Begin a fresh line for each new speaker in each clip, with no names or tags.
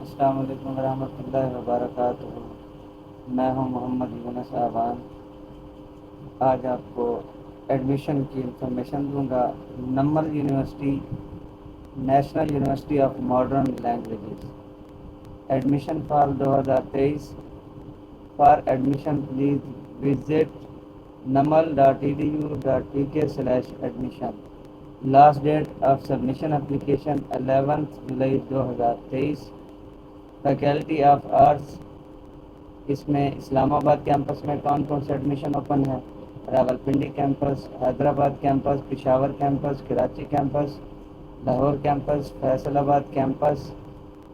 السلام علیکم ورحمۃ اللہ وبرکاتہ۔ میں ہوں محمد یونس اعوان۔ آج آپ کو ایڈمیشن کی انفارمیشن دوں گا۔ Namal university, national university of modern languages, admission for 2023۔ For admission please visit namal.edu.tk/admission۔ Last date of submission application 11 جولائی 2023۔ فیکلٹی آف آرٹس، اس میں اسلام آباد کیمپس میں کون کون سے ایڈمیشن اوپن ہے؟ Rawalpindi campus, Hyderabad campus, Peshawar campus, Karachi campus, Lahore campus, Faisalabad campus,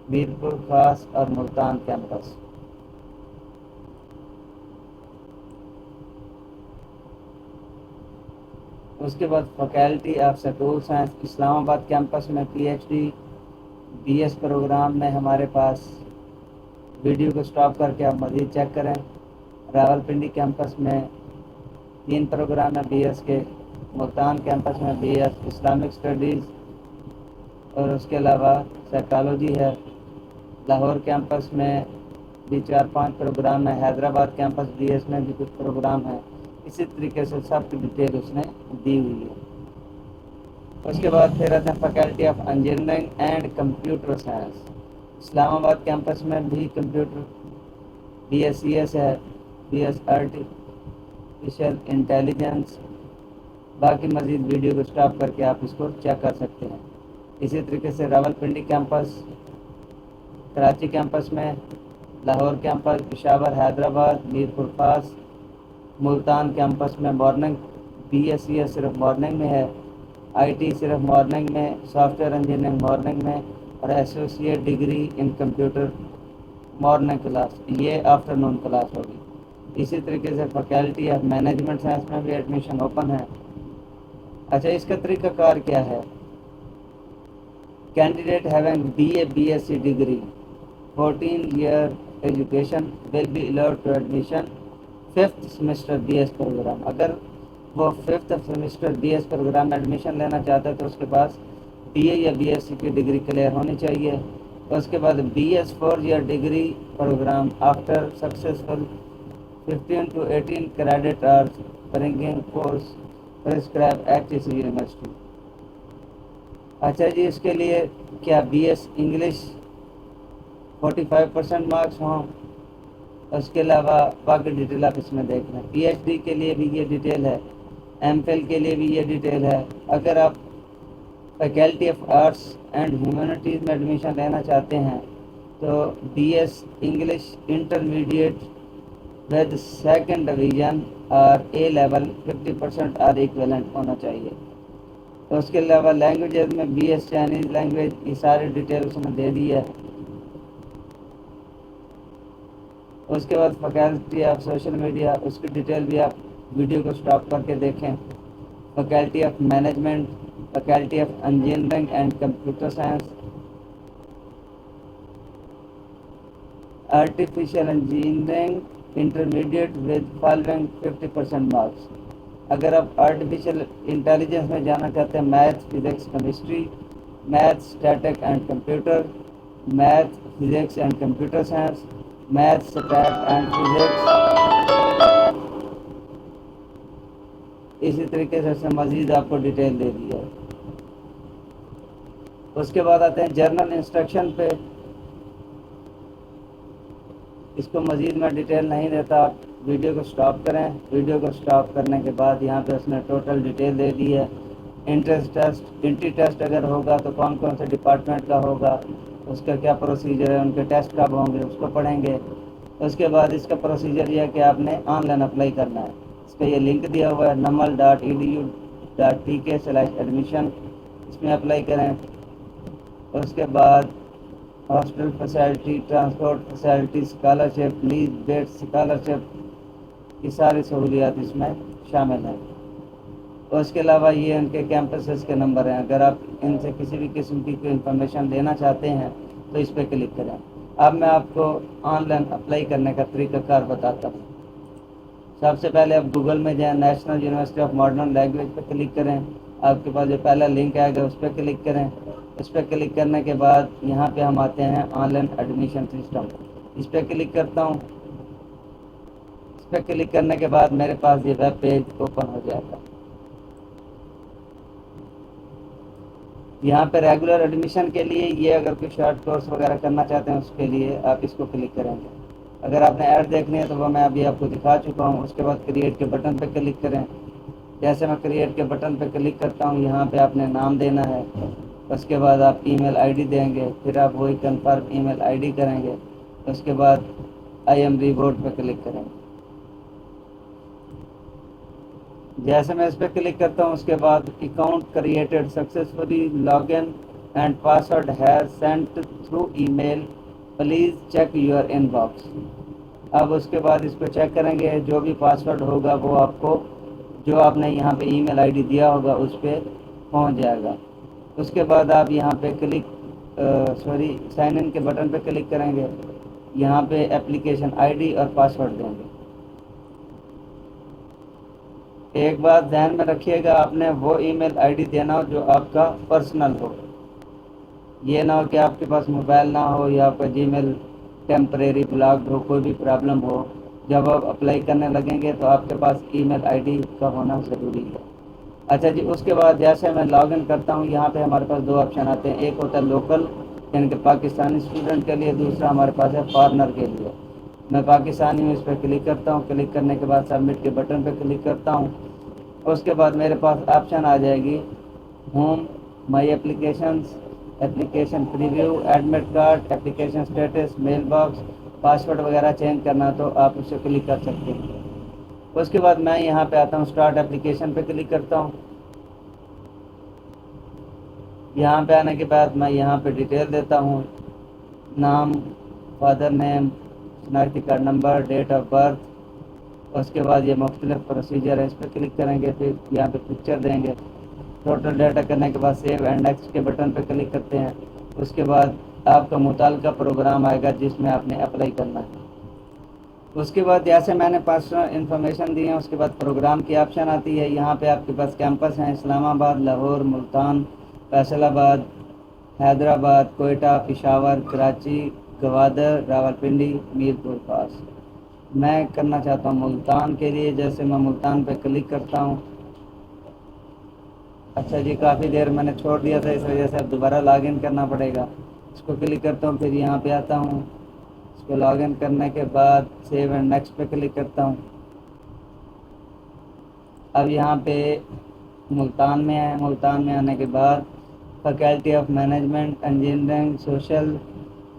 Mirpur خاص اور ملتان کیمپس۔ اس کے بعد faculty of school science, Islamabad campus میں P H D B S program میں ہمارے پاس ویڈیو کو سٹاپ کر کے آپ مزید چیک کریں۔ راولپنڈی کیمپس میں 3 پروگرام ہیں بی ایس کے۔ ملتان کیمپس میں بی ایس اسلامک اسٹڈیز اور اس کے علاوہ سائیکالوجی ہے۔ لاہور کیمپس میں بھی 4-5 پروگرام ہیں۔ حیدرآباد کیمپس بی ایس میں بھی کچھ پروگرام ہیں۔ اسی طریقے سے سب کی ڈیٹیل اس نے دی ہوئی ہے۔ اس کے بعد پھر آتے ہیں faculty of engineering and computer science, Islamabad campus میں بھی computer B S C S ہے، بی ایس آرٹیفیشیل انٹیلیجنس۔ باقی مزید ویڈیو کو سٹاپ کر کے آپ اس کو چیک کر سکتے ہیں۔ اسی طریقے سے راولپنڈی کیمپس، کراچی کیمپس میں، لاہور کیمپس، پشاور، حیدرآباد، میرپور خاص، ملتان کیمپس میں morning B S C S صرف مارننگ میں ہے، آئی ٹی صرف مارننگ میں، سافٹ ویئر انجینئرنگ مارننگ میں، اور associate degree in computer morning class, یہ آفٹر نون کلاس ہوگی۔ اسی طریقے سے فیکلٹی آف مینجمنٹ سائنس میں بھی ایڈمیشن اوپن ہے۔ اچھا، اس کا طریقہ کار کیا ہے؟ Candidate having B A B S C degree 14-year education will be allowed to admission 5th semester B S program. اگر وہ 5th semester B S program میں ایڈمیشن لینا چاہتا ہے تو اس کے پاس بی اے یا بی ایس سی کی ڈگری کلیئر ہونی چاہیے۔ اس کے بعد B S 4-year degree program after successful 15 to 18 credit hours bringing course prescribe at کسی یونیورسٹی۔ اچھا جی، اس کے لیے کیا بی ایس انگلش 45% مارکس ہوں؟ اس کے علاوہ باقی ڈیٹیل آپ اس میں دیکھ لیں۔ پی ایچ ڈی کے لیے بھی یہ ڈیٹیل ہے، ایم فل کے لیے بھی یہ ڈیٹیل ہے۔ اگر آپ faculty of arts and humanities میں ایڈمیشن لینا چاہتے ہیں تو B S English intermediate with 2nd division اور اے لیول 50% اور ایکویلنٹ ہونا چاہیے۔ تو اس کے علاوہ لینگویجز میں بی ایس چائنیز لینگویج، یہ ساری ڈیٹیل اس نے دے دی ہے۔ اس کے بعد فیکلٹی آف سوشل میڈیا، اس کی ڈیٹیل بھی آپ ویڈیو کو سٹاپ کر کے دیکھیں۔ Faculty of management, faculty of engineering and computer science, artificial engineering intermediate with following 50% marks. اگر آپ آرٹیفیشیل انٹیلیجنس میں جانا چاہتے ہیں، math, physics, chemistry, math, static and computer, math, physics and computer science, math, state and physics, اسی طریقے سے اس نے مزید آپ کو ڈیٹیل دے دی ہے۔ اس کے بعد آتے ہیں جرنل انسٹرکشن پہ۔ اس کو مزید میں ڈیٹیل نہیں دیتا، آپ ویڈیو کو سٹاپ کریں۔ ویڈیو کو سٹاپ کرنے کے بعد یہاں پہ اس نے ٹوٹل ڈیٹیل دے دی ہے۔ انٹرنس ٹیسٹ، انٹری ٹیسٹ اگر ہوگا تو کون کون سے ڈپارٹمنٹ کا ہوگا، اس کا کیا پروسیجر ہے، ان کے ٹیسٹ کب ہوں گے، اس کو پڑھیں گے۔ اس کے بعد اس کا پروسیجر یہ ہے کہ آپ نے آن لائن اپلائی کرنا ہے۔ اس کا یہ لنک دیا ہوا ہے namal.edu.tk/admission، اس میں اپلائی کریں۔ اس کے بعد hostel facility, transport facility, scholarship, لیز بیٹ اسکالرشپ، یہ ساری سہولیات اس میں شامل ہیں۔ اور اس کے علاوہ یہ ان کے کیمپسز کے نمبر ہیں، اگر آپ ان سے کسی بھی قسم کی کوئی انفارمیشن لینا چاہتے ہیں تو اس پہ کلک کریں۔ اب میں آپ کو آن لائن اپلائی کرنے کا طریقہ کار بتاتا ہوں۔ سب سے پہلے آپ گوگل میں جائیں، national university of modern language پہ کلک کریں۔ آپ کے پاس جو پہلا لنک آئے گا اس پہ کلک کریں. اس پہ کلک کرنے کے بعد یہاں پہ ہم آتے ہیں آن لائن ایڈمیشن سسٹم. اس پہ کلک کرتا ہوں. اس پہ کلک کرنے کے بعد میرے پاس یہ ویب پیج اوپن ہو جائے گا. یہاں پہ ریگولر ایڈمیشن کے لیے یہ اگر کوئی شارٹ کورس وغیرہ کرنا چاہتے ہیں اس کے لیے آپ اس کو کلک کریں گے. اگر آپ نے ایڈ دیکھنی ہے تو وہ میں ابھی آپ کو دکھا چکا ہوں. اس کے بعد کریٹ کے بٹن پہ کلک کریں. جیسے میں کریٹ کے بٹن پہ کلک کرتا ہوں یہاں پہ آپ نے نام دینا ہے. اس کے بعد آپ ای میل آئی ڈی دیں گے. پھر آپ وہی confirm E mile I D کریں گے. اس کے بعد آئی ایم ریبورڈ پہ کلک کریں گے. جیسے میں اس پہ کلک کرتا ہوں اس کے بعد account created successfully log in and password has sent through email please check your inbox. اب اس کے بعد اس کو چیک کریں گے. جو بھی پاسورڈ ہوگا وہ آپ کو جو آپ نے یہاں پہ ای میل آئی ڈی دیا ہوگا اس پہ پہنچ جائے گا. اس کے بعد آپ یہاں پہ سائن ان کے بٹن پہ کلک کریں گے. یہاں پہ اپلیکیشن آئی ڈی اور پاسورڈ دیں گے. ایک بات ذہن میں رکھیے گا آپ نے وہ ای میل آئی ڈی دینا ہو جو آپ کا پرسنل ہو. یہ نہ ہو کہ آپ کے پاس موبائل نہ ہو یا آپ کا جی میل ٹیمپریری بلاکڈ ہو, کوئی بھی پرابلم ہو. جب آپ اپلائی کرنے لگیں گے تو آپ کے پاس ای میل آئی ڈی کا ہونا ضروری ہے. اچھا جی, اس کے بعد جیسے میں لاگ ان کرتا ہوں یہاں پہ ہمارے پاس دو آپشن آتے ہیں. ایک ہوتا ہے لوکل یعنی کہ پاکستانی اسٹوڈنٹ کے لیے, دوسرا ہمارے پاس ہے فارنر کے لیے. میں پاکستانی میں اس پہ کلک کرتا ہوں. کلک کرنے کے بعد سبمٹ کے بٹن پہ کلک کرتا ہوں. اس کے بعد میرے پاس آپشن آ جائے گی home, my applications, application preview, admit card, application status, mail box, password وغیرہ چینج کرنا تو آپ اس سے کلک کر سکتے ہیں. اس کے بعد میں یہاں پہ آتا ہوں اسٹارٹ اپلیکیشن پہ کلک کرتا ہوں. یہاں پہ آنے کے بعد میں یہاں پہ ڈیٹیل دیتا ہوں, نام, فادر نیم, شناختی card number, date of birth. اس کے بعد یہ مختلف پروسیجر ہے, اس پہ کلک کریں گے. پھر یہاں پہ پکچر دیں گے. ٹوٹل ڈیٹا کرنے کے بعد سیو اینڈ نیکسٹ کے بٹن پہ کلک کرتے ہیں. اس کے بعد آپ کا متعلقہ پروگرام آئے گا جس میں آپ نے اپلائی کرنا ہے. اس کے بعد جیسے میں نے پرسنل انفارمیشن دی ہے اس کے بعد پروگرام کی آپشن آتی ہے. یہاں پہ آپ کے پاس کیمپس ہیں اسلام آباد, لاہور, ملتان, فیصل آباد, حیدرآباد, کوئٹہ, پشاور, کراچی, گوادر, راولپنڈی, میر پور خاص. میں کرنا چاہتا ہوں ملتان کے لیے. جیسے میں ملتان پہ کلک کرتا ہوں. اچھا جی, کافی دیر میں نے چھوڑ دیا تھا اس وجہ سے اب دوبارہ لاگ ان کرنا پڑے گا. اس کو کلک کرتا ہوں. پھر یہاں پہ آتا ہوں. اس کو لاگ ان کرنے کے بعد سیو اینڈ نیکسٹ پہ کلک کرتا ہوں. اب یہاں پہ ملتان میں ہے. ملتان میں آنے کے بعد faculty of management, engineering, social,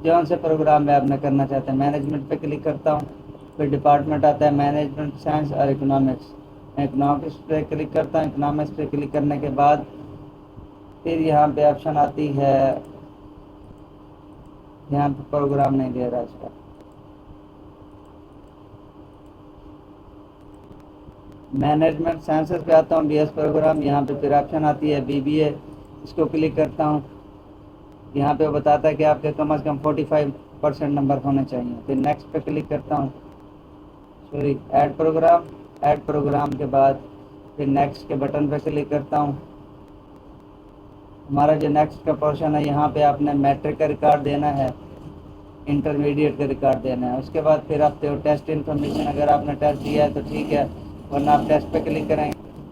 جون سے پروگرام میں آپ نے کرنا چاہتے ہیں مینجمنٹ پہ کلک کرتا ہوں. پھر ڈپارٹمنٹ آتا ہے مینجمنٹ سائنس اور اکنامکس. اکنامکس پہ کلک کرتا ہوں. اکنامکس پہ کلک کرنے کے بعد پھر یہاں پہ آپشن آتی ہے, یہاں پہ پروگرام نہیں دے رہا اس کا. مینجمنٹ سائنسز پہ آتا ہوں, بی ایس پروگرام. یہاں پہ پھر آپشن آتی ہے بی بی اے. اس کو کلک کرتا ہوں. یہاں پہ بتاتا ہے کہ آپ کے کم از کم 45% نمبر ہونے چاہیے. پھر نیکسٹ پہ کلک کرتا ہوں. Add programme. ایڈ پروگرام کے بعد پھر نیکسٹ کے بٹن پہ کلک کرتا ہوں. ہمارا جو نیکسٹ کا پورشن ہے یہاں پہ آپ نے میٹرک کا ریکارڈ دینا ہے, انٹرمیڈیٹ کا ریکارڈ دینا ہے. اس کے بعد پھر آپ ٹیسٹ انفارمیشن, اگر آپ نے ٹیسٹ دیا ہے تو ٹھیک ہے, ورنہ آپ ٹیسٹ پہ کلک کریں.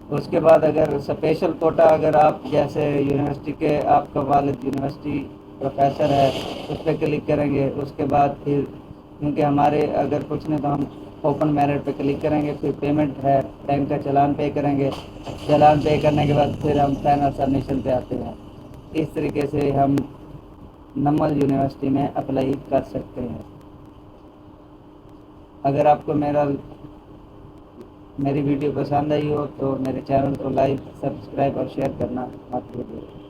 اس کے بعد اگر اسپیشل کوٹا, اگر آپ جیسے یونیورسٹی کے آپ کا والد یونیورسٹی پروفیسر ہے اس پہ کلک کریں گے. اس کے بعد پھر کیونکہ ہمارے اگر کچھ نہیں تو ہم اوپن میرٹ پہ کلک کریں گے. پھر پیمنٹ ہے, بینک کا چلان پے کریں گے. چلان پے کرنے کے بعد پھر ہم فائنل سبمیشن پہ آتے ہیں. اس طریقے سے ہم نمل یونیورسٹی میں اپلائی کر سکتے ہیں. اگر آپ کو میری ویڈیو پسند آئی ہو تو میرے چینل کو لائک, سبسکرائب اور شیئر کرنا مت بھولیے.